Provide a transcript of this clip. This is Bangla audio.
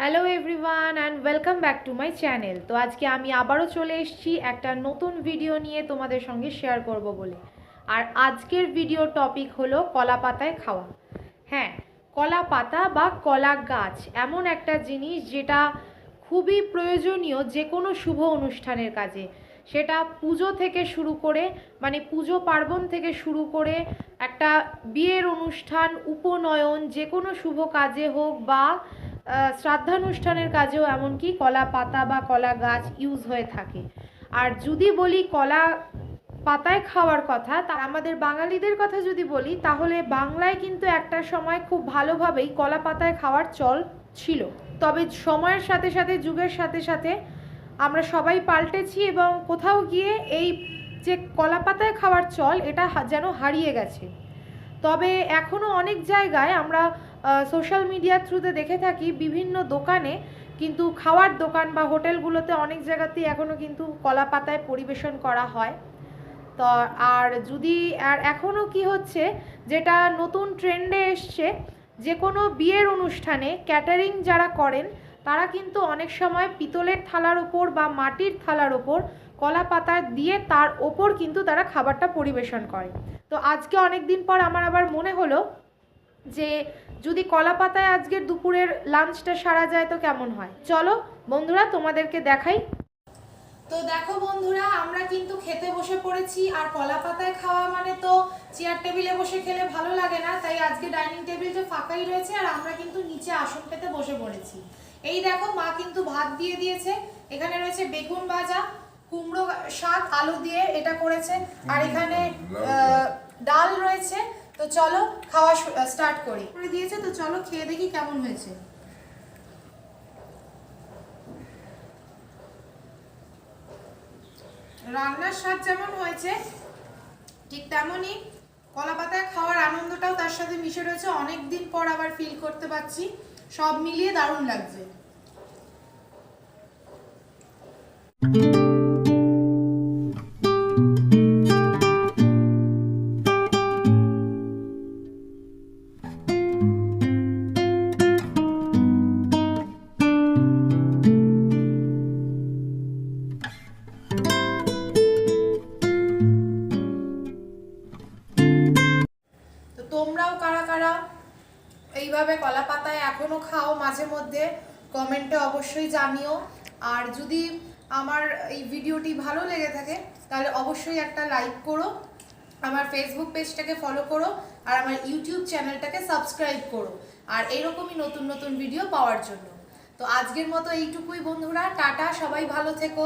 Hello everyone and welcome back to my channel. তো আজকে আমি আবারও চলে এসেছি একটা নতুন ভিডিও নিয়ে তোমাদের সঙ্গে শেয়ার করব বলে। আর আজকের ভিডিও টপিক হলো কলা পাতায় খাওয়া। হ্যাঁ, কলা পাতা বা কলা গাছ এমন একটা জিনিস যেটা খুবই প্রয়োজনীয় যে কোনো শুভ অনুষ্ঠানের কাজে। সেটা পুজো থেকে শুরু করে মানে পুজো পার্বণ থেকে শুরু করে একটা বিয়ের অনুষ্ঠান, উপনয়ন, যে কোনো শুভ কাজে হোক বা শ্রাদ্ধানুষ্ঠানের কাজেও এমনকি কলা পাতা বা কলা গাছ ইউজ হয়ে থাকে। আর যদি বলি কলা পাতায় খাওয়ার কথা, তা আমাদের বাঙালিদের কথা যদি বলি, তাহলে বাংলায় কিন্তু একটা সময় খুব ভালোভাবেই কলা পাতায় খাওয়ার চল ছিল। তবে সময়ের সাথে সাথে, যুগের সাথে সাথে আমরা সবাই পাল্টেছি এবং কোথাও গিয়ে এই যে কলা পাতায় খাওয়ার চল এটা যেন হারিয়ে গেছে। তবে এখনও অনেক জায়গায় আমরা সোশ্যাল মিডিয়ার থ্রুতে দেখে থাকি বিভিন্ন দোকানে, কিন্তু খাওয়ার দোকান বা হোটেলগুলোতে অনেক জায়গাতেই এখনও কিন্তু কলা পাতায় পরিবেশন করা হয়। তো আর যদি এখনও কি হচ্ছে, যেটা নতুন ট্রেন্ডে এসছে, যে কোনো বিয়ের অনুষ্ঠানে ক্যাটারিং যারা করেন তারা কিন্তু অনেক সময় পিতলের থালার ওপর বা মাটির থালার ওপর কলা পাতা দিয়ে তার ওপর কিন্তু তারা খাবারটা পরিবেশন করে। তো আজকে অনেক দিন পর আমার আবার মনে হলো যে যদি কলা পাতায় আজকের দুপুরের লাঞ্চটা সারা যায় তো কেমন হয়। চলো বন্ধুরা তোমাদেরকে দেখাই। তো দেখো বন্ধুরা, আমরা কিন্তু খেতে বসে পড়েছি। আর কলা পাতায় খাওয়া মানে তো চেয়ার টেবিলে বসে খেলে ভালো লাগে না, তাই আজকে ডাইনিং টেবিলটা ফাঁকাই রয়েছে আর আমরা কিন্তু নিচে আসন পেতে বসে পড়েছি। এই দেখো, মা কিন্তু ভাত দিয়ে দিয়েছে। এখানে রয়েছে বেগুন ভাজা, কুমড়ো শাক আলু দিয়ে এটা করেছে, আর এখানে ডাল রয়েছে। তো চলো খাওয়া স্টার্ট করি। করে দিয়েছে, তো চলো খেয়ে দেখি কেমন হয়েছে। রান্নার স্বাদ যেমন হয়েছে ঠিক তেমনই কলা পাতায় খাওয়ার আনন্দটাও তার সাথে মিশে রয়েছে। অনেক দিন পর আবার ফিল করতে পারছি, সব মিলিয়ে দারুণ লাগছে। তো তোমরাও কারা কারা এইভাবে কলা পাতায় এখনো খাও মাঝে মধ্যে কমেন্টে অবশ্যই জানিও। আর যদি আমার এই ভিডিওটি ভালো লেগে থাকে তাহলে অবশ্যই একটা লাইক করো, আমার ফেসবুক পেজটাকে ফলো করো, আর আমার ইউটিউব চ্যানেলটাকে সাবস্ক্রাইব করো আর এইরকমই নতুন নতুন ভিডিও পাওয়ার জন্য। তো আজকের মতো এইটুকুই বন্ধুরা, টাটা, সবাই ভালো থেকো।